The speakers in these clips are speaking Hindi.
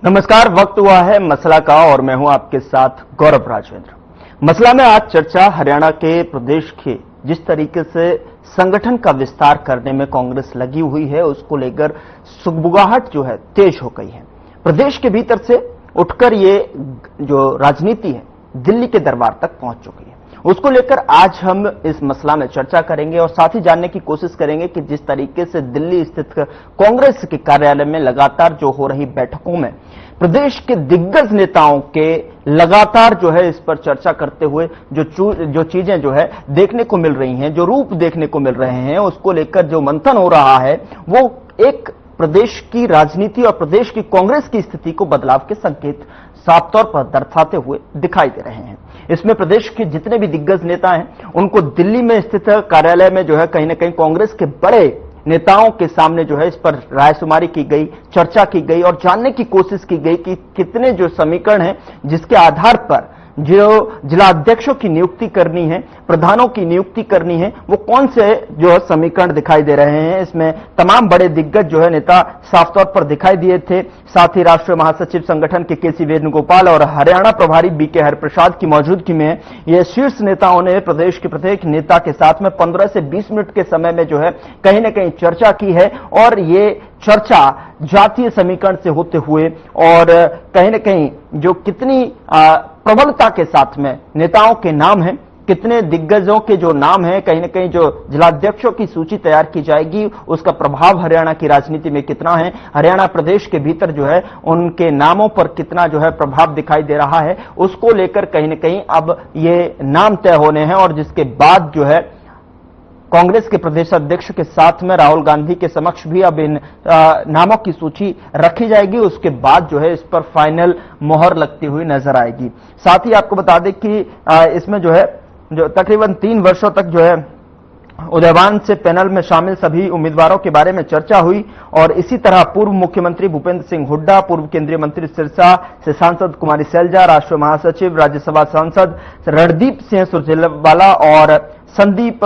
नमस्कार, वक्त हुआ है मसला का और मैं हूं आपके साथ गौरव राजवेंद्र। मसला में आज चर्चा हरियाणा के प्रदेश के जिस तरीके से संगठन का विस्तार करने में कांग्रेस लगी हुई है, उसको लेकर सुगबुगाहट जो है तेज हो गई है। प्रदेश के भीतर से उठकर ये जो राजनीति है दिल्ली के दरबार तक पहुंच चुकी है। उसको लेकर आज हम इस मसला में चर्चा करेंगे और साथ ही जानने की कोशिश करेंगे कि जिस तरीके से दिल्ली स्थित कांग्रेस के कार्यालय में लगातार जो हो रही बैठकों में प्रदेश के दिग्गज नेताओं के लगातार जो है इस पर चर्चा करते हुए जो चीजें जो है देखने को मिल रही हैं, जो रूप देखने को मिल रहे हैं, उसको लेकर जो मंथन हो रहा है वो एक प्रदेश की राजनीति और प्रदेश की कांग्रेस की स्थिति को बदलाव के संकेत साफ तौर पर दर्शाते हुए दिखाई दे रहे हैं। इसमें प्रदेश के जितने भी दिग्गज नेता हैं उनको दिल्ली में स्थित कार्यालय में जो है कहीं ना कहीं कांग्रेस के बड़े नेताओं के सामने जो है इस पर रायशुमारी की गई, चर्चा की गई और जानने की कोशिश की गई कि कितने जो समीकरण हैं जिसके आधार पर जो जिला अध्यक्षों की नियुक्ति करनी है, प्रधानों की नियुक्ति करनी है, वो कौन से जो समीकरण दिखाई दे रहे हैं। इसमें तमाम बड़े दिग्गज जो है नेता साफ तौर पर दिखाई दिए थे। साथ ही राष्ट्रीय महासचिव संगठन के केसी वेणुगोपाल और हरियाणा प्रभारी बीके हरिप्रसाद की मौजूदगी में ये शीर्ष नेताओं ने प्रदेश के प्रत्येक नेता के साथ में 15 से 20 मिनट के समय में जो है कहीं ना कहीं चर्चा की है और ये चर्चा जातीय समीकरण से होते हुए और कहीं ना कहीं जो कितनी प्रबलता के साथ में नेताओं के नाम हैं, कितने दिग्गजों के जो नाम हैं, कहीं ना कहीं जो जिलाध्यक्षों की सूची तैयार की जाएगी उसका प्रभाव हरियाणा की राजनीति में कितना है, हरियाणा प्रदेश के भीतर जो है उनके नामों पर कितना जो है प्रभाव दिखाई दे रहा है, उसको लेकर कहीं ना कहीं अब ये नाम तय होने हैं। और जिसके बाद जो है कांग्रेस के प्रदेश अध्यक्ष के साथ में राहुल गांधी के समक्ष भी अब इन नामों की सूची रखी जाएगी। उसके बाद जो है इस पर फाइनल मोहर लगती हुई नजर आएगी। साथ ही आपको बता दें कि इसमें जो है जो तकरीबन 3 वर्षों तक जो है उदयवान से पैनल में शामिल सभी उम्मीदवारों के बारे में चर्चा हुई और इसी तरह पूर्व मुख्यमंत्री भूपेंद्र सिंह हुड्डा, पूर्व केंद्रीय मंत्री सिरसा से सांसद कुमारी सैलजा, राष्ट्रीय महासचिव राज्यसभा सांसद रणदीप सिंह सुरजेवाला और संदीप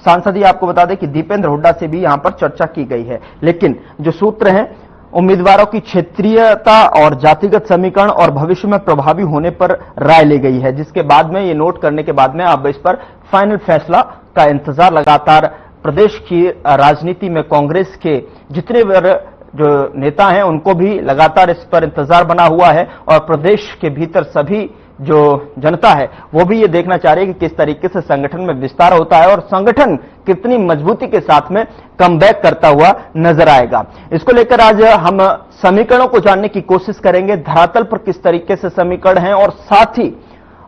सांसद ही आपको बता दें कि दीपेंद्र हुड्डा से भी यहां पर चर्चा की गई है। लेकिन जो सूत्र हैं उम्मीदवारों की क्षेत्रीयता और जातिगत समीकरण और भविष्य में प्रभावी होने पर राय ली गई है, जिसके बाद में ये नोट करने के बाद में अब इस पर फाइनल फैसला का इंतजार लगातार प्रदेश की राजनीति में कांग्रेस के जितने जो नेता हैं उनको भी लगातार इस पर इंतजार बना हुआ है और प्रदेश के भीतर सभी जो जनता है वो भी ये देखना चाह रही है कि किस तरीके से संगठन में विस्तार होता है और संगठन कितनी मजबूती के साथ में कमबैक करता हुआ नजर आएगा। इसको लेकर आज हम समीकरणों को जानने की कोशिश करेंगे, धरातल पर किस तरीके से समीकरण है और साथ ही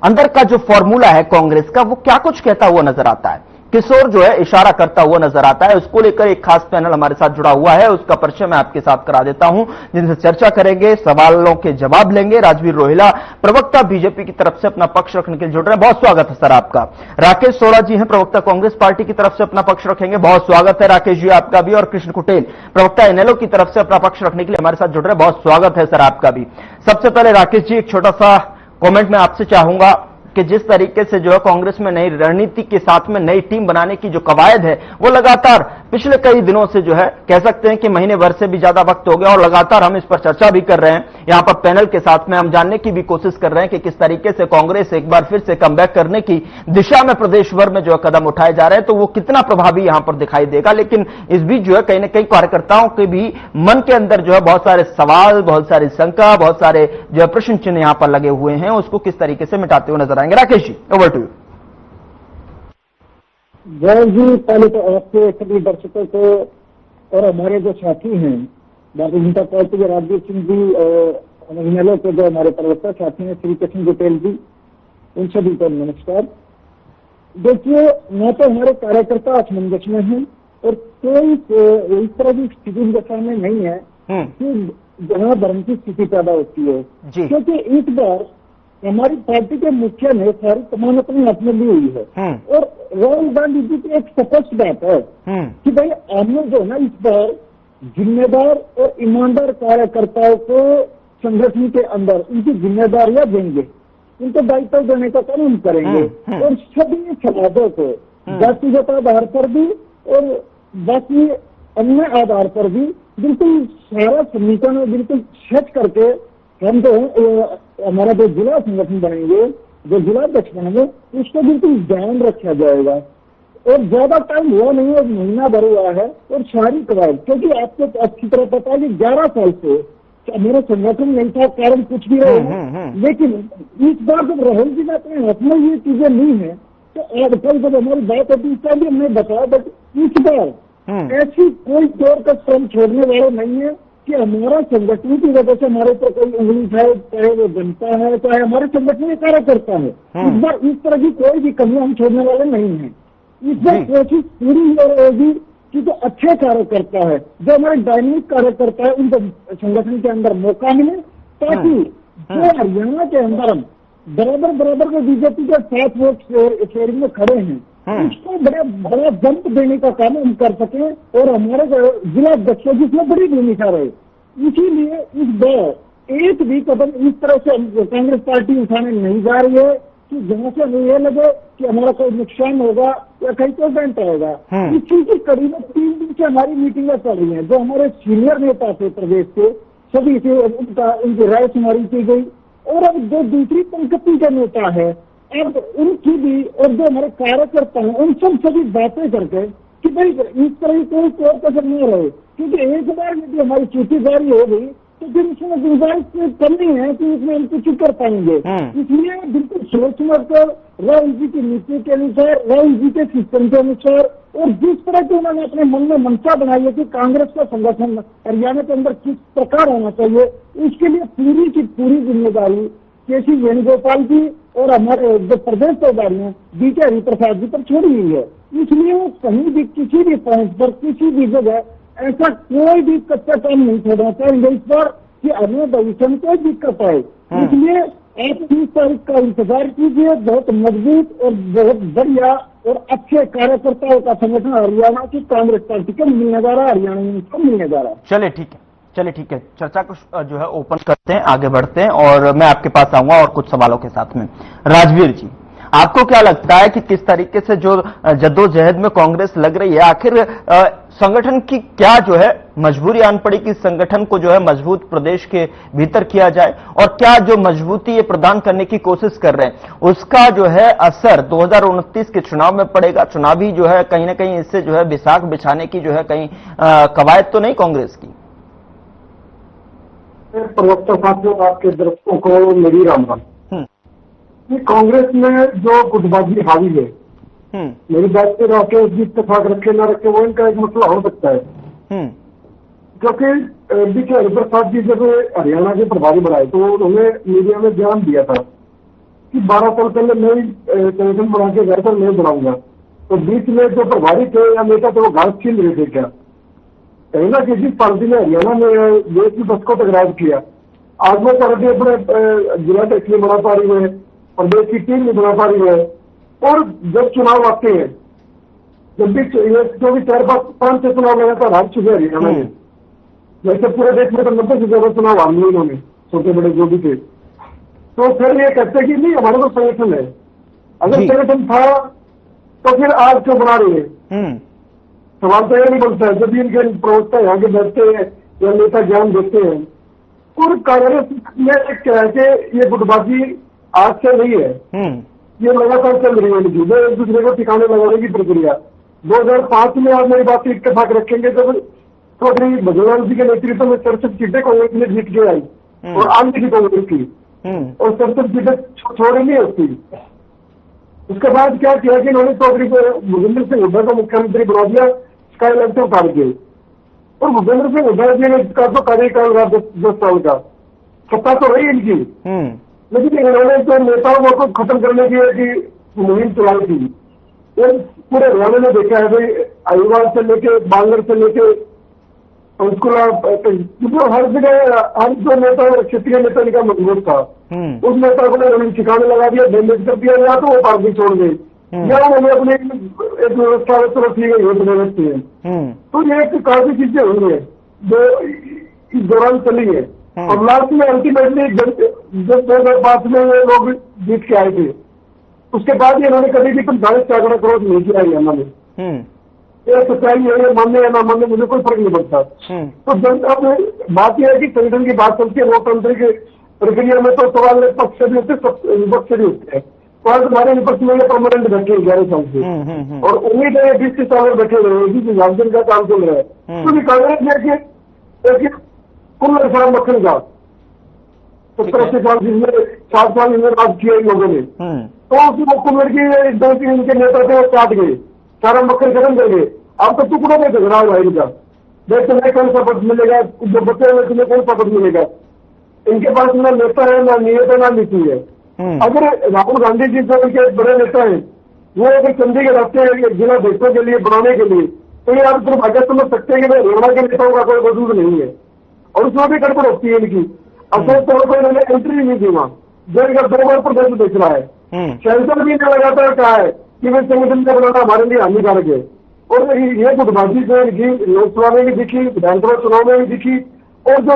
अंदर का जो फॉर्मूला है कांग्रेस का वो क्या कुछ कहता हुआ नजर आता है, किस ओर जो है इशारा करता हुआ नजर आता है। उसको लेकर एक खास पैनल हमारे साथ जुड़ा हुआ है, उसका परिचय मैं आपके साथ करा देता हूं, जिनसे चर्चा करेंगे, सवालों के जवाब लेंगे। राजवीर रोहिला प्रवक्ता बीजेपी की तरफ से अपना पक्ष रखने के लिए जुड़ रहे हैं, बहुत स्वागत है सर आपका। राकेश सोरा जी हैं प्रवक्ता कांग्रेस पार्टी की तरफ से अपना पक्ष रखेंगे, बहुत स्वागत है राकेश जी आपका भी। और कृष्ण कुटेल प्रवक्ता इनेलो की तरफ से अपना पक्ष रखने के लिए हमारे साथ जुड़ रहे हैं, बहुत स्वागत है सर आपका भी। सबसे पहले राकेश जी एक छोटा सा कॉमेंट मैं आपसे चाहूंगा कि जिस तरीके से जो है कांग्रेस में नई रणनीति के साथ में नई टीम बनाने की जो कवायद है वो लगातार पिछले कई दिनों से जो है कह सकते हैं कि महीने भर से भी ज्यादा वक्त हो गया और लगातार हम इस पर चर्चा भी कर रहे हैं। यहां पर पैनल के साथ में हम जानने की भी कोशिश कर रहे हैं कि किस तरीके से कांग्रेस एक बार फिर से कमबैक करने की दिशा में प्रदेश भर में जो है कदम उठाए जा रहे हैं, तो वो कितना प्रभावी यहां पर दिखाई देगा। लेकिन इस बीच जो है कहीं ना कहीं कार्यकर्ताओं के भी मन के अंदर जो है बहुत सारे सवाल, बहुत सारी शंका, बहुत सारे जो है प्रश्न चिन्ह यहां पर लगे हुए हैं, उसको किस तरीके से मिटाते हुए नजर आएंगे। Rakesh ji over to you. जय जी, पहले तो आपके सभी दर्शकों को और हमारे जो साथी हैं भारतीय जनता पार्टी के राजवीर सिंह जी और इनेलो के जो हमारे प्रवक्ता साथी हैं श्री कृष्ण गुटेल जी, उन सभी को नमस्कार। देखिए, न तो हमारे कार्यकर्ता असमंजस में हैं और कोई इस तरह की स्थिति दशा में नहीं है कि जहां भ्रम की स्थिति पैदा होती है, क्योंकि इस बार हमारी पार्टी के मुखिया ने सारी कमान अपने हाथ में ली हुई है और राहुल गांधी जी की एक स्पष्ट बात है कि भाई हमने जो है ना इस बार जिम्मेदार और ईमानदार कार्यकर्ताओं को संगठन के अंदर उनकी जिम्मेदारियां देंगे, उनको दायित्व देने का काम हम करेंगे और सभी समाजों को जातिगत आधार पर भी और बाकी अन्य आधार पर भी बिल्कुल सारा समीकरण बिल्कुल सेट करके हम तो हमारा जो जिला संगठन बनेंगे, जो जिला अध्यक्ष बनेंगे, उसको बिल्कुल ध्यान रखा जाएगा। और ज्यादा टाइम हुआ नहीं है, महीना भर हुआ है और सारी कवायद, क्योंकि आपको अच्छी तरह पता है कि 11 साल से मेरा संगठन नहीं था, कारण कुछ भी रहे, लेकिन इस बार जब राहुल जी ने अपने हाथ में ये चीजें ली है, तो आज कल जब हमारी बात होती है इसका भी हमने बताया, बट इस बार ऐसी कोई तौर का श्रम छोड़ने वाले नहीं है कि हमारा संगठन की वजह से हमारे ऊपर कोई उंगली उठाए, चाहे वो जनता है, चाहे हमारे संगठन में कार्यकर्ता है। इस बार इस तरह की कोई भी कमी हम छोड़ने वाले नहीं है। इस बार कोशिश पूरी हो रहेगी कि जो अच्छे कार्यकर्ता है, जो हमारे डायनेमिक कार्यकर्ता है, उनको संगठन के अंदर मौका मिले, ताकि जो हरियाणा के अंदर हम बराबर को बीजेपी के साथ वोट शेयरिंग में खड़े हैं, उसको बड़ा जंप देने का काम हम कर सके और हमारे जिला अध्यक्ष जिसमें बड़ी भूमिका रहे। इसीलिए इस बार एक भी कदम इस तरह से कांग्रेस पार्टी उठाने नहीं जा रही है कि जहां से हमें यह लगे कि हमारा कोई नुकसान होगा या कहीं कोई घंटा होगा। इसी की कड़ी में 3 दिन से हमारी मीटिंगें चल रही हैं। जो हमारे सीनियर नेता थे प्रदेश के, सभी से उनकी राय शुमारी की गई, और अब जो दूसरी पंक्ति के नेता है, अब उनकी भी, और जो हमारे कार्यकर्ता हैं, उन सभी बातें करके कि भाई इस तरह की कोई तौर कसर नहीं रहे, क्योंकि एक बार यदि हमारी सूची जारी हो गई तो फिर उसमें गुंजाइश करनी है कि इसमें हम कुछ कर पाएंगे। इसलिए बिल्कुल सोच समझ कर राहुल जी की नीति के अनुसार, राहुल जी के सिस्टम के अनुसार, और जिस तरह की उन्होंने अपने मन में मंशा बनाई है कि कांग्रेस का संगठन हरियाणा के अंदर किस प्रकार होना चाहिए, उसके लिए पूरी की पूरी जिम्मेदारी केसी वेणुगोपाल जी और हमारे जो प्रदेश प्रभारी हैं बीके हरिप्रसाद जी पर छोड़ी हुई है। इसलिए वो कहीं भी किसी भी पॉइंट पर किसी भी जगह ऐसा कोई भी कच्चा काम नहीं छोड़ना चाहेंगे इस बार कि हमें भविष्य में कोई दिक्कत आए। इसलिए आप 30 तारीख का इंतजार कीजिए। बहुत मजबूत और बहुत बढ़िया और अच्छे कार्यकर्ताओं का संगठन हरियाणा की कांग्रेस पार्टी को मिलने जा रहा है, हरियाणा में को मिलने जा रहा है। चलिए ठीक है, चर्चा को जो है ओपन करते हैं, आगे बढ़ते हैं, और मैं आपके पास आऊंगा और कुछ सवालों के साथ में। राजवीर जी, आपको क्या लगता है कि किस तरीके से जो जद्दोजहद में कांग्रेस लग रही है, आखिर संगठन की क्या जो है मजबूरी आन पड़ी कि संगठन को जो है मजबूत प्रदेश के भीतर किया जाए, और क्या जो मजबूती ये प्रदान करने की कोशिश कर रहे हैं उसका जो है असर 2029 के चुनाव में पड़ेगा? चुनावी जो है कहीं ना कहीं इससे जो है बिसाख बिछाने की जो है कहीं कवायद तो नहीं कांग्रेस की? प्रवक्ता साथियों, आपके दर्शकों को मेरी राम राम। कांग्रेस में जो गुटबाजी हावी है, मेरी बात पे रखे इत्तेफाक रखे ना रखे वो इनका एक मसला हो सकता है। क्योंकि बीके हरिप्रसाद जी जब हरियाणा के प्रभारी बनाए तो उन्होंने मीडिया में बयान दिया था कि 12 साल पहले मैं संगठन बना के गया था, मैं बनाऊंगा। तो बीच में जो प्रभारी थे या नेता थे वो घास छीन रहे थे। क्या कहीं ना किसी पार्टी ने हरियाणा में देश की बस को टकराव किया। आज वो पार्टी अपने जिला टैक्स नहीं बना पा रही है, प्रदेश की टीम नहीं बना पा रही है, और जब चुनाव आते हैं, जब भी जो भी 4-5 चुनाव लगातार हार चुके हैं हरियाणा में, वैसे पूरे देश में तो 90 से ज्यादा चुनाव हार लिए उन्होंने, छोटे बड़े जो भी थे। तो फिर ये कहते हैं कि नहीं हमारा तो संगठन है। अगर संगठन था तो फिर आज क्यों बना रही है? सवाल तो यह नहीं बनता है। जब इनके प्रवक्ता यहाँ के बैठते हैं या नेता ज्ञान देते हैं, और कांग्रेस में क्या है कि ये गुटबाजी आज से नहीं है, ये लगातार चल रही है इनकी, वो एक दूसरे को ठिकाने लगाने की प्रक्रिया। 2005 में आप मेरी बात इत्तेफाक रखेंगे जब चौधरी भगवान जी के नेतृत्व में 63 सीटें कांग्रेस ने जीत के आई, और आंधी की कांग्रेस की, और 63 सीटें छोड़ी नहीं होती। उसके बाद क्या किया कि इन्होंने चौधरी भूपेंद्र सिंह हुड्डा को मुख्यमंत्री बना दिया, स्काई लाइन से उतार के, और भूपेंद्र सिंह हुड्डा जी ने इसका तो कार्यकाल रहा 10 साल का, सत्ता तो रही इनकी, लेकिन इन्होंने जो नेताओं को खत्म करने की मुहिम चलाई थी, वो पूरे हरियाणा में देखा है भाई। अहिवाल से लेके बांगर से लेके पंचकुला, हर जगह हर जो नेता क्षेत्रीय नेता इनका मजबूत था, उस नेता को उन्होंने ठिकाने लगा दिया, डैमेज कर दिया, या तो वो पार्टी छोड़ गई, या उन्होंने अपनी एक व्यवस्था तो ठीक है ये व्यवस्था है। तो ये काफी चीजें हुई है जो इस दौरान चली है, और लास्ट में अल्टीमेटली जब 2005 में ये लोग जीत के आए थे, उसके बाद ही इन्होंने कभी भी 45 का आंकड़ा क्रॉस नहीं किया हरियाणा में। ये सच्चाई है, ये मानने या ना मानने मुझे कोई फर्क नहीं पड़ता। तो अब बात यह है कि संगठन की बात चलती है, लोकतांत्रिक प्रक्रिया में तो सवाल पक्ष भी होते, विपक्ष भी होते हैं। तो आज हमारे विपक्ष में परमानेंट बैठे 11 साल से, और उम्मीद है 20 साल में बैठे रहे, जिस झारखंड का काम चल रहा है। क्योंकि कांग्रेस ने कुल साल मक्खन का 70-80 साल, जिसमें 7 साल इन्हें राज किया इन लोगों ने, तो उसमें कुल लड़की 2-3 इनके नेता थे वो काट गए, सारा मक्खन खत्म कर गए। अब तो टुकड़ों में झगड़ा हुआ इनका, देख तुम्हें कौन सा पद मिलेगा, जो बच्चे हुए तुम्हें कौन सा पद मिलेगा। इनके पास ना नेता है, ना नियत है, ना नीति है। अगर राहुल गांधी जी जो इनके बड़े नेता हैं, वो अगर चंडीगढ़ आते हैं जिला देशों के लिए बनाने के लिए, तो ये आप दुर्भाग्य समझ सकते हैं कि हरियाणा के नेताओं का कोई वजूद नहीं है, और उसमें भी गड़बड़ होती है इनकी। अशोक तौर पर इन्होंने एंट्री नहीं दी वहां, जो इनका 2 बार प्रदेश देख रहा है। सेंसर भी इन्हें लगातार कहा है कि वे संगठन का बनाना हमारे लिए हानिकारक है, और ये गुटबाजी जो इनकी लोकसभा में भी दिखी, विधानसभा चुनाव में भी दिखी, और जो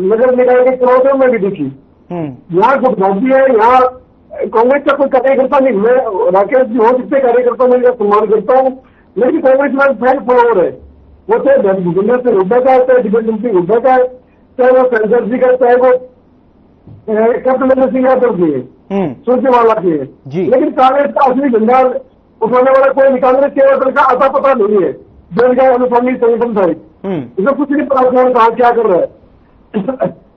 नगर निकाय के चुनाव में भी दिखी। यहाँ गुटबाजी है, यहाँ कांग्रेस का कोई कार्यकर्ता नहीं। मैं राकेश जी हो जितने कार्यकर्ता मैं इनका सम्मान करता हूँ, लेकिन कांग्रेस में फैन फॉलोअर है, वो चाहे भूपेंद्र सिंह हुड्डा का है, चाहे दिग्विजय सिंह हुड्डा का है, चाहे वो सेंसर जी का, चाहे वो कैप्टन सिंह यादव की है, सूर्यवाला की है। लेकिन कांग्रेस का असली झंडा उठाने वाला कोई नहीं। कांग्रेस केवल दल का आता पता नहीं है, जो इनका अनुसांगिक संगठन था, इसमें कुछ नहीं पता कौन कहा क्या कर रहा है।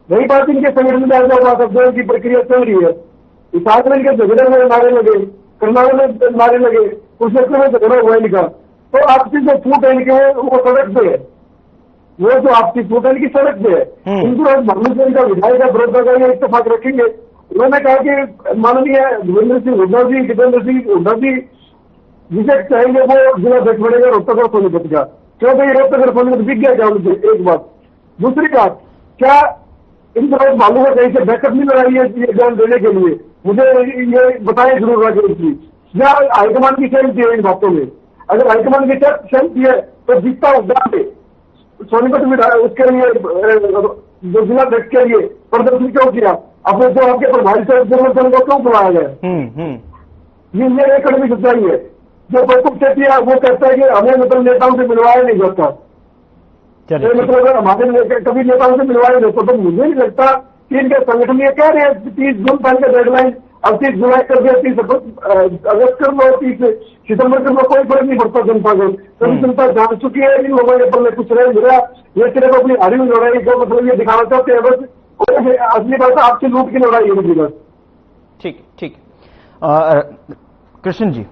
वही बात इनके संगठन में आ की प्रक्रिया चल रही है। इस में इनके झगड़े में मारे लगे, कर्नाटक में मारे लगे, उस में झगड़ा हुआ इनका। तो आपसी जो फूट है इनके वो सड़क पे है, वो जो आपसी फूट है इनकी सड़क पे है। इनको माननीय से इनका विधायक का विरोध का ये इत्तेफाक रखेंगे। उन्होंने कहा कि माननीय देवेंद्र सिंह हुड्डा जी, जितेंद्र सिंह हुड्डा जी जिसे चाहेंगे वो जिला देख पड़ेगा रोहतक और सोनीपत का, क्योंकि रोहतक और सोनीपत बिक गया क्या उनसे। एक बात। दूसरी बात, क्या इन तरह मालूम है कहीं से बैकअप नहीं लगाई है ये एग्जाम देने के लिए? मुझे ये बताएं जरूर राजेश जी, या हाईकमान की सहमति है इन बातों में? अगर हाईकमान की सहमति है तो जीतता हुड्डा से सोनीपत में उसके लिए जो जिला देख के लिए प्रदर्शन क्यों किया? अपने जो आपके प्रभारी से को क्यों बुलाया गया? ये एक कड़वी सच्चाई है। जो प्रकोप सेठी है वो कहता है कि हमें मतलब नेताओं से मिलवाया नहीं जाता, मतलब अगर हमारे कभी नेताओं से मिलवाया नहीं तो मुझे नहीं लगता कि इनके संगठन ये कह रहे हैं 30 जून तक का डेडलाइन, अब 30 जुलाई कर दिया, 30 अगस्त कर लो, 30 सितंबर कर लो, कोई फर्क नहीं पड़ता जनता को। सभी जनता जान चुकी है इन लोगों के ऊपर कुछ नहीं मिला। ये सिर्फ अपनी हारी हुई लड़ाई का मतलब ये दिखाना चाहते हैं बस, असली बात आपकी लूट की लड़ाई है बस। ठीक। कृष्ण जी,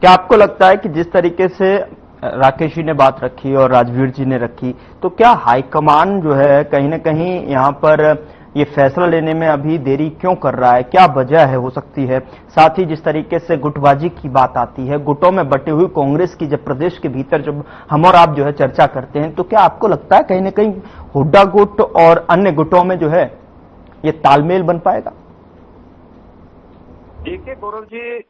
क्या आपको लगता है कि जिस तरीके से राकेश जी ने बात रखी और राजवीर जी ने रखी, तो क्या हाईकमान जो है कहीं ना कहीं यहाँ पर ये फैसला लेने में अभी देरी क्यों कर रहा है? क्या वजह है हो सकती है? साथ ही जिस तरीके से गुटबाजी की बात आती है, गुटों में बटी हुई कांग्रेस की जब प्रदेश के भीतर जब हम और आप जो है चर्चा करते हैं, तो क्या आपको लगता है कहीं ना कहीं हुड्डा गुट और अन्य गुटों में जो है ये तालमेल बन पाएगा? देखिए गौरव जी,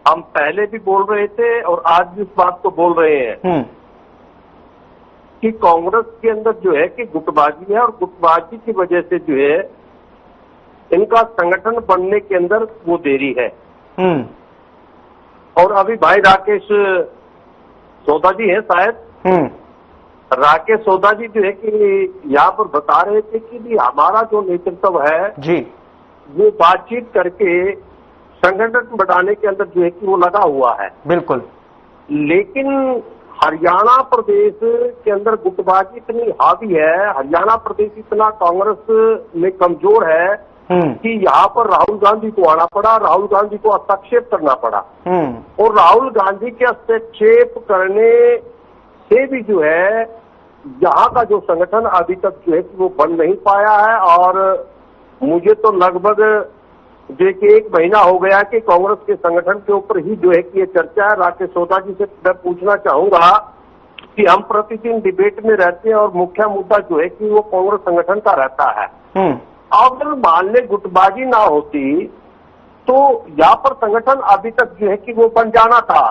हम पहले भी बोल रहे थे और आज भी इस बात को बोल रहे हैं कि कांग्रेस के अंदर जो है कि गुटबाजी है, और गुटबाजी की वजह से जो है इनका संगठन बनने के अंदर वो देरी है। और अभी भाई राकेश सोदा जी है शायद, राकेश सोदा जी जो है कि यहाँ पर बता रहे थे कि भी हमारा जो नेतृत्व है जी, वो बातचीत करके संगठन बढ़ाने के अंदर जो है कि वो लगा हुआ है। बिल्कुल। लेकिन हरियाणा प्रदेश के अंदर गुटबाजी इतनी हावी है, हरियाणा प्रदेश इतना कांग्रेस में कमजोर है कि यहाँ पर राहुल गांधी को आना पड़ा, राहुल गांधी को हस्तक्षेप करना पड़ा। और राहुल गांधी के हस्तक्षेप करने से भी जो है यहाँ का जो संगठन अभी तक जो है वो बन नहीं पाया है। और मुझे तो लगभग देखिए 1 महीना हो गया कि कांग्रेस के संगठन के ऊपर ही जो है कि ये चर्चा है। राकेश सोदा जी से मैं पूछना चाहूंगा कि हम प्रतिदिन डिबेट में रहते हैं और मुख्य मुद्दा जो है कि वो कांग्रेस संगठन का रहता है। अगर मान ले गुटबाजी ना होती तो यहाँ पर संगठन अभी तक जो है कि वो बन जाना था।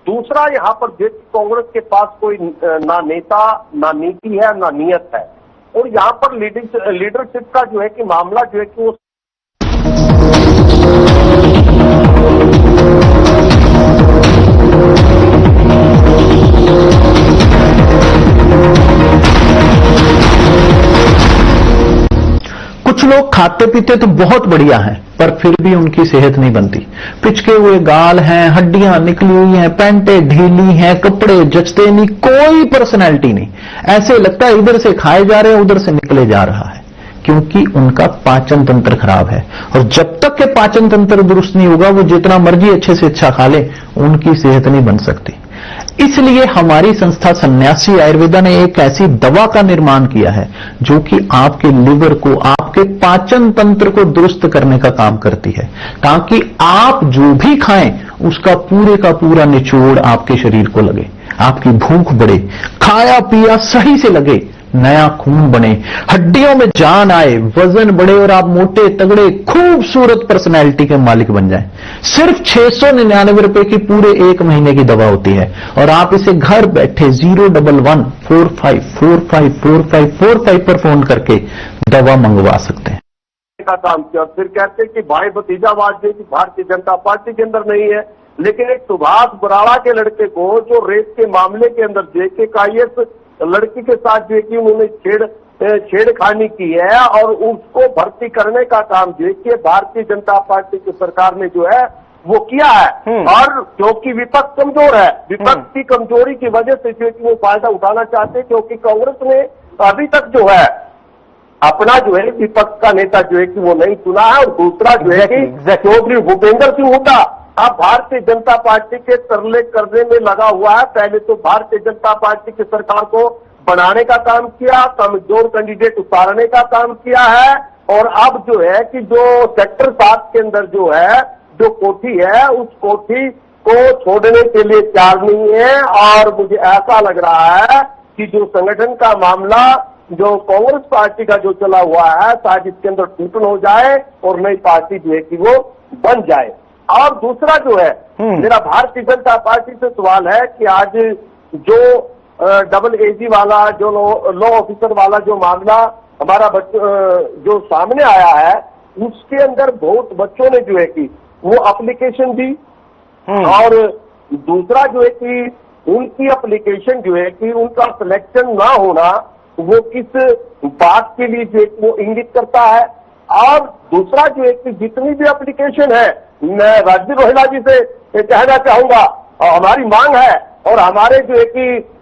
दूसरा, यहाँ पर कांग्रेस के पास कोई ना नेता, ना नीति है, ना नियत है। और यहाँ पर लीडरशिप का जो है कि मामला जो है कि वो तो खाते पीते तो बहुत बढ़िया हैं, पर फिर भी उनकी सेहत नहीं बनती। पिचके हुए गाल हैं, हड्डियां निकली हुई हैं, पैंटें ढीली हैं, कपड़े जचते नहीं, कोई पर्सनैलिटी नहीं। ऐसे लगता है इधर से खाए जा रहे हैं, उधर से निकले जा रहा है, क्योंकि उनका पाचन तंत्र खराब है। और जब तक के पाचन तंत्र दुरुस्त नहीं होगा, वो जितना मर्जी अच्छे से अच्छा खा ले, उनकी सेहत नहीं बन सकती। इसलिए हमारी संस्था सन्यासी आयुर्वेदा ने एक ऐसी दवा का निर्माण किया है जो कि आपके लिवर को, आपके पाचन तंत्र को दुरुस्त करने का काम करती है, ताकि आप जो भी खाएं उसका पूरे का पूरा निचोड़ आपके शरीर को लगे, आपकी भूख बढ़े, खाया पिया सही से लगे, नया खून बने, हड्डियों में जान आए, वजन बढ़े और आप मोटे तगड़े खूबसूरत पर्सनैलिटी के मालिक बन जाएं। सिर्फ 699 रुपए की पूरे 1 महीने की दवा होती है और आप इसे घर बैठे 01145454545 पर फोन करके दवा मंगवा सकते हैं। का काम किया और फिर कहते हैं कि भाई भतीजावाद जो कि भारतीय जनता पार्टी के अंदर नहीं है, लेकिन एक सुभाष बराड़ा के लड़के को जो रेप के मामले के अंदर जेके कायस लड़की के साथ जो है कि उन्होंने छेड़खानी की है और उसको भर्ती करने का काम जो है कि भारतीय जनता पार्टी की सरकार ने जो है वो किया है। और क्योंकि विपक्ष कमजोर है, विपक्ष की कमजोरी की वजह से जो है कि वो फायदा उठाना चाहते हैं, क्योंकि कांग्रेस ने अभी तक जो है अपना जो है विपक्ष का नेता जो है कि वो नहीं चुना है। और दूसरा जो है कि चौधरी भूपेंद्र सिंह हुड्डा अब भारतीय जनता पार्टी के तरले करने में लगा हुआ है। पहले तो भारतीय जनता पार्टी की सरकार को बनाने का काम किया, कमजोर कैंडिडेट उतारने का काम किया है, और अब जो है कि जो सेक्टर 7 के अंदर जो है जो कोठी है उस कोठी को छोड़ने के लिए तैयार नहीं है। और मुझे ऐसा लग रहा है कि जो संगठन का मामला जो कांग्रेस पार्टी का जो चला हुआ है शायद इसके अंदर टूटन हो जाए और नई पार्टी जो है कि वो बन जाए। और दूसरा जो है मेरा भारतीय जनता पार्टी से सवाल है कि आज जो डबल एजी वाला जो लॉ ऑफिसर वाला जो मामला हमारा जो सामने आया है उसके अंदर बहुत बच्चों ने जो है कि वो एप्लीकेशन दी, और दूसरा जो है कि उनकी एप्लीकेशन जो है कि उनका सिलेक्शन ना होना वो किस बात के लिए जो वो इंगित करता है। और दूसरा जो है कि जितनी भी एप्लीकेशन है, मैं राजदीप रोहिला जी से कहना चाहूंगा, हमारी मांग है और हमारे जो है कि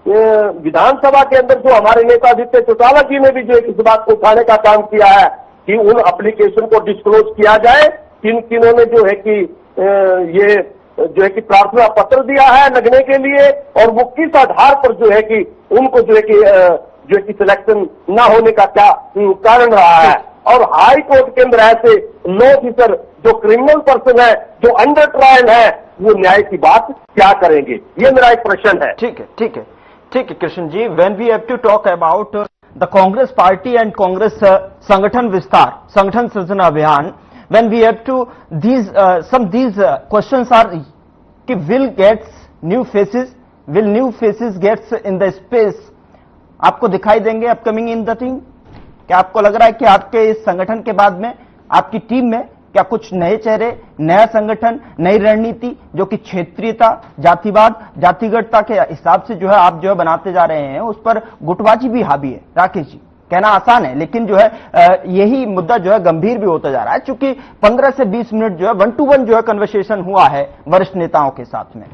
विधानसभा के अंदर जो हमारे नेता आदित्य चौटाला जी ने भी जो है इस बात को उठाने का काम किया है कि उन एप्लीकेशन को डिस्क्लोज किया जाए, किन्होंने ने जो है कि ये जो है कि प्रार्थना पत्र दिया है लगने के लिए, और वो किस आधार पर जो है कि उनको जो है कि सिलेक्शन न होने का क्या कारण रहा है। और हाई कोर्ट के अंदर ऐसे लॉ ऑफिसर जो क्रिमिनल पर्सन है, जो अंडर ट्रायल है, वो न्याय की बात क्या करेंगे, ये मेरा एक प्रश्न है। ठीक है, ठीक है, ठीक है Krishna ji. When we have to talk about the Congress party and Congress संगठन विस्तार, संगठन सृजन अभियान, when we have to these questions are कि will new faces gets in the space, आपको दिखाई देंगे अपकमिंग इन द टीम? क्या आपको लग रहा है कि आपके इस संगठन के बाद में आपकी टीम में क्या कुछ नए चेहरे, नया संगठन, नई रणनीति जो कि क्षेत्रीयता, जातिवाद, जातिगतता के हिसाब से जो है आप जो है बनाते जा रहे हैं, उस पर गुटबाजी भी हावी है? राकेश जी, कहना आसान है लेकिन जो है यही मुद्दा जो है गंभीर भी होता जा रहा है, चूंकि 15 से 20 मिनट जो है 1-to-1 जो है कन्वर्सेशन हुआ है वरिष्ठ नेताओं के साथ में।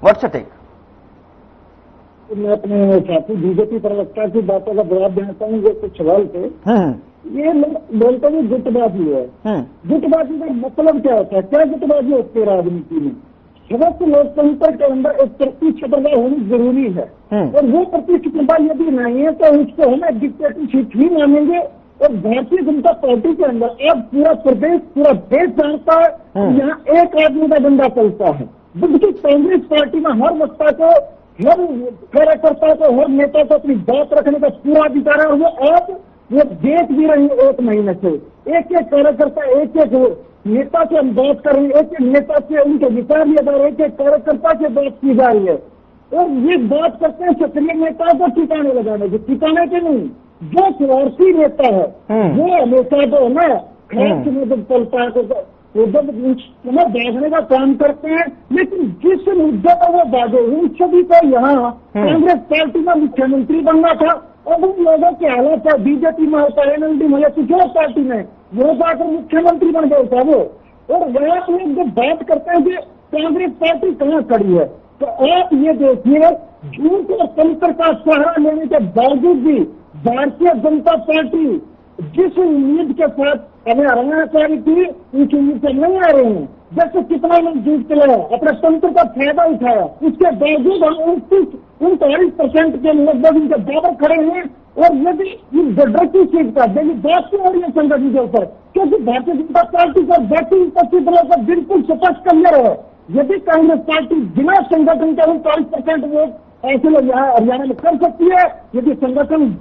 What's your take? मैं अपने साथी बीजेपी प्रवक्ता की बातों का जवाब देना चाहूंगा कुछ सवाल पे। ये बोलते हैं गुटबाजी है, गुटबाजी का मतलब क्या होता है? क्या गुटबाजी होती है राजनीति में? सदस्य लोकतंत्र के अंदर एक प्रतिस्पर्धा होनी जरूरी है, और वो प्रतिस्पर्धा यदि नहीं है तो उसको हम डिक्टेटरशिप ही मानेंगे। और भारतीय जनता पार्टी के अंदर अब पूरा प्रदेश, पूरा देश जानता है यहाँ एक आदमी का डंडा चलता है। जबकि कांग्रेस पार्टी में हर वक्ता को, हर कार्यकर्ता को, हर नेता को अपनी बात रखने का पूरा अधिकार है। वो अब वो देख भी रही है 1 महीने से, एक एक कार्यकर्ता, एक एक नेता से हम बात कर रहे हैं, एक एक नेता से उनके विचार लिए जा रहे हैं, एक एक कार्यकर्ता से बात की जा रही है। और ये बात करते हैं सक्रिय नेताओं को ठिकाने लगाने की, ठिकाने के नहीं, जो स्वार्थी नेता है वो हमेशा जो है ना खराब में जब चलता है तो जब उसमें भागने का काम करते हैं, लेकिन जिस मुद्दे पर वो भागे उन सभी को यहाँ कांग्रेस पार्टी में मुख्यमंत्री बनना था अब उन लोगों के हालात है, बीजेपी में होता है, एनएलडी में, कुछ और पार्टी में, वो जाकर मुख्यमंत्री बन गए था वो। और वहां पर लोग जब बात करते हैं कि कांग्रेस पार्टी कहाँ खड़ी है, तो आप ये देखिए, झूठ और तंत्र का सहारा लेने के बावजूद भी भारतीय जनता पार्टी जिस उम्मीद के साथ हमें हराना चाह रही थी, उस उम्मीद से नहीं आ रहे हैं। जैसे कितना लोग झूठ चलाया, अपने तंत्र का फायदा उठाया, उसके बावजूद हम 39% के लगभग उनके बराबर खड़े हैं। और यदि इस गड्ढे की सीट का देखिए बात क्यों हो रही है संगठन के ऊपर, क्योंकि भारतीय जनता पार्टी का बाकी विपक्षी दलों का बिल्कुल स्पष्ट क्लियर है, यदि कांग्रेस पार्टी बिना संगठन के 39% वोट ऐसे लोग यहाँ हरियाणा में कर सकती है, यदि संगठन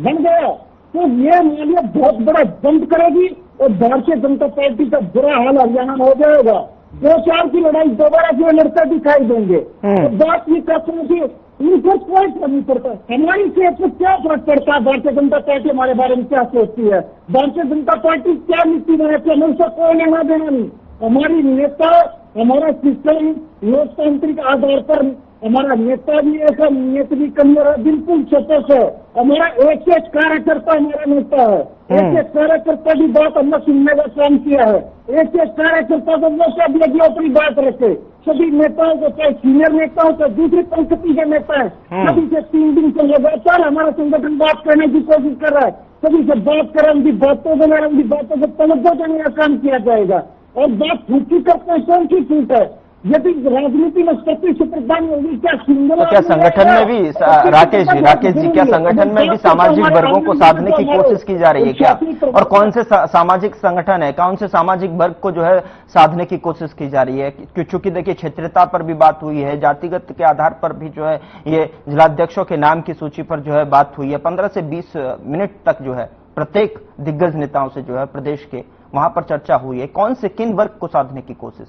बन गया तो ये मालिया बहुत बड़ा बंद करेगी और भारतीय जनता पार्टी का बुरा हाल हरियाणा में हो जाएगा। 2-4 की लड़ाई दोबारा जो लड़ते दिखाई देंगे। तो बात ये कहते हैं कि उनको कोई फर्क नहीं पड़ता, हमारी सेहत में क्या फर्क पड़ता है, भारतीय जनता पार्टी हमारे बारे में क्या सोचती है, भारतीय जनता पार्टी क्या नीति बनाती है, हमें उसका कोई लेना देना नहीं। हमारी नेता, हमारा सिस्टम लोकतांत्रिक आधार पर, हमारा नेता भी ऐसा नेता भी कलियर है, बिल्कुल सतर्क है। हमारा एक कार्यकर्ता हमारा नेता है, एक कार्यकर्ता की बात हमने सुनने का काम किया है, एक कार्यकर्ता को मौका दिया कि अपनी बात रखे। सभी नेताओं को, चाहे सीनियर नेताओं को, दूसरी पंक्ति के नेता है, सभी से 3 दिन से लगातार हमारा संगठन बात करने की कोशिश कर रहा है, सभी से बात कर उनकी बातों को, उनकी बातों को तवज्जो देने का काम किया जाएगा। और बात छूटी करते हैं, कौन सी छूट है, यदि राजनीति में शक्ति सुप्रधान होगी, क्या सिंगल, तो क्या संगठन में भी राकेश जी क्या संगठन में भी सामाजिक वर्गों को साधने की कोशिश की जा रही है क्या? और कौन से सामाजिक संगठन है, कौन से सामाजिक वर्ग को जो है साधने की कोशिश की जा रही है? क्योंकि देखिए क्षेत्रता पर भी बात हुई है, जातिगत के आधार पर भी जो है ये जिलाध्यक्षों के नाम की सूची पर जो है बात हुई है। 15 से 20 मिनट तक जो है प्रत्येक दिग्गज नेताओं से जो है प्रदेश के वहां पर चर्चा हुई है। कौन से किन वर्ग को साधने की कोशिश?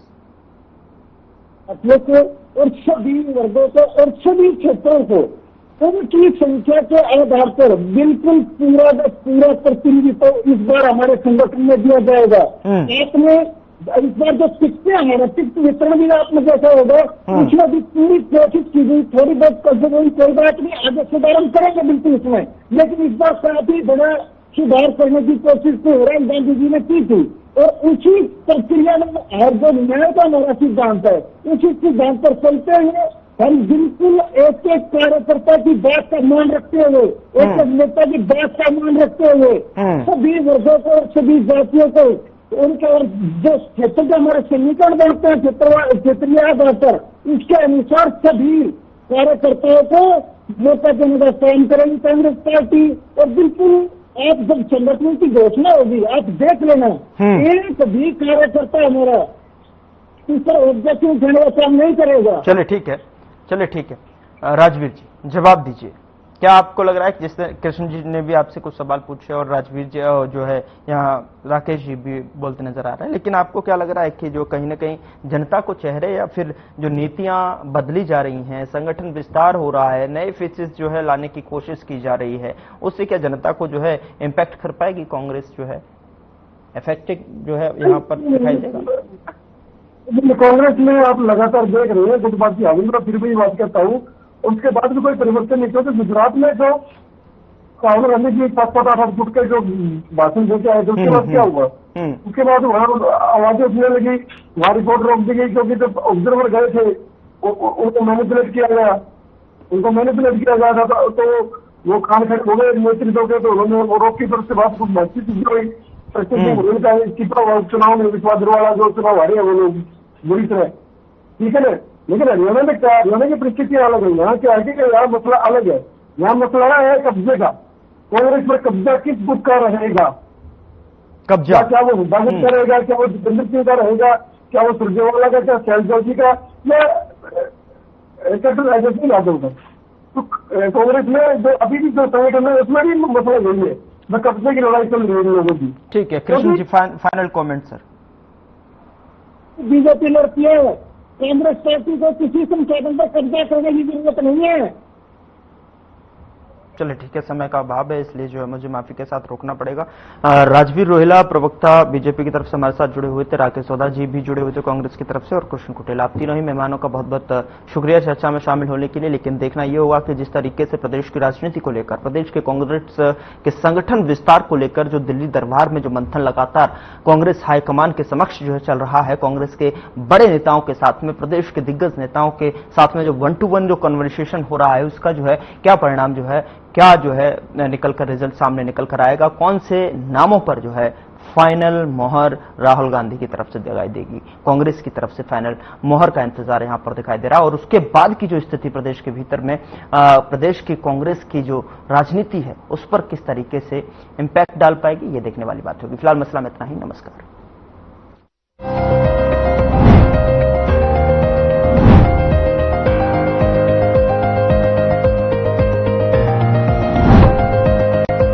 को और सभी वर्गों को और सभी क्षेत्रों को उनकी संख्या के आधार पर बिल्कुल पूरा का पूरा प्रतिनिधित्व इस बार हमारे संगठन में दिया जाएगा। आपने इस बार जो टिकटें हैं, टिकट वितरण भी आपने देखा होगा, उसमें भी पूरी कोशिश की गई, थोड़ी बहुत कसर हुई, कोई बात नहीं, आगे सुधार करेंगे बिल्कुल इसमें, लेकिन इस बार काफी बड़ा सुधार करने की कोशिश तो राहुल गांधी जी ने की थी। और उसी प्रक्रिया में हर जो न्याय का हमारा सिद्धांत है, उसी सिद्धांत पर चलते हुए हम बिल्कुल एक एक कार्यकर्ता की बात का मान रखते हुए, एक एक नेता की बात का मान रखते हुए सभी वर्गों को, सभी जातियों को, उनके और जो क्षेत्र के हमारे समीकरण बनते हैं क्षेत्रीय आधार पर, उसके अनुसार सभी कार्यकर्ताओं को मौका देने का काम करेंगी कांग्रेस पार्टी। और बिल्कुल आप जब संगठन की घोषणा होगी, आप देख लेना, एक भी कार्यकर्ता हमारा इस पर ऑब्जेक्शन उठाने का काम नहीं करेगा। चलिए ठीक है। राजवीर जी जवाब दीजिए, क्या आपको लग रहा है कि जिस कृष्ण जी ने भी आपसे कुछ सवाल पूछे और राजवीर जी जो है यहाँ राकेश जी भी बोलते नजर आ रहे हैं, लेकिन आपको क्या लग रहा है कि जो कहीं ना कहीं जनता को चेहरे या फिर जो नीतियां बदली जा रही हैं, संगठन विस्तार हो रहा है, नए फेसेस जो है लाने की कोशिश की जा रही है, उससे क्या जनता को जो है इम्पैक्ट कर पाएगी कांग्रेस, जो है इफेक्टिव जो है यहाँ पर दिखाई देगा? कांग्रेस में आप लगातार देख रहे हैं गुटबाजी हावी, मैं फिर भी बात करता हूँ, उसके बाद भी कोई परिवर्तन नहीं किया। तो गुजरात में जो राहुल गांधी जी 5-8 फुट के जो भाषण देके आए थे, उसके बाद क्या हुआ? उसके बाद वहाँ आवाजें उठने लगी, वहाँ रिपोर्ट रोक दी गई, क्योंकि जब ऑब्जर्वर गए थे उनको मैनिपुलेट किया गया, था। तो वो खान खड़े हो गए नेतृत्व के, तो उन्होंने वो रोक की, तरफ से बात कुछ बातचीत हुई, चुनाव में विश्वास वाला जो चुनाव हारे हैं वो लोग बुरी तरह, ठीक है ना। लेकिन हरियाणा में क्या, हरियाणा की परिस्थिति अलग है, यहाँ क्या है कि यहाँ मसला अलग है, यहाँ मसला है कब्जे का। कांग्रेस पर कब्जा किस गुट का रहेगा? कब्जा क्या वो हिफाजत का रहेगा, क्या वो जितेंद्र सिंह का रहेगा, क्या वो सुरजेवाला का, क्या शैलजा जी का, या कैप्टन राजस्थान यादव का? तो कांग्रेस में जो अभी भी जो संगठन है उसमें भी मसला यही है, मैं कब्जे की लड़ाई चल रही है लोगों की। ठीक है कृष्ण जी, फाइनल कमेंट सर। बीजेपी लड़ती है, कांग्रेस पार्टी को किसी संसाधन पर कब्जा करने की जरूरत नहीं है। चले ठीक है, समय का अभाव है इसलिए जो है मुझे माफी के साथ रोकना पड़ेगा। राजवीर रोहिला प्रवक्ता बीजेपी की तरफ से हमारे साथ जुड़े हुए थे, राकेश सोधा जी भी जुड़े हुए थे कांग्रेस की तरफ से, और कृष्ण कुटेल, आप तीनों ही मेहमानों का बहुत बहुत शुक्रिया चर्चा में शामिल होने के लिए। लेकिन देखना यह होगा कि जिस तरीके से प्रदेश की राजनीति को लेकर, प्रदेश के कांग्रेस के संगठन विस्तार को लेकर जो दिल्ली दरबार में जो मंथन लगातार कांग्रेस हाईकमान के समक्ष जो है चल रहा है, कांग्रेस के बड़े नेताओं के साथ में, प्रदेश के दिग्गज नेताओं के साथ में जो 1 to 1 जो कन्वर्सेशन हो रहा है, उसका जो है क्या परिणाम जो है, क्या जो है निकल कर रिजल्ट सामने निकल कर आएगा, कौन से नामों पर जो है फाइनल मोहर राहुल गांधी की तरफ से दिखाई देगी, कांग्रेस की तरफ से फाइनल मोहर का इंतजार यहां पर दिखाई दे रहा है। और उसके बाद की जो स्थिति प्रदेश के भीतर में प्रदेश की कांग्रेस की जो राजनीति है उस पर किस तरीके से इंपैक्ट डाल पाएगी, ये देखने वाली बात होगी। फिलहाल मसला में इतना ही, नमस्कार।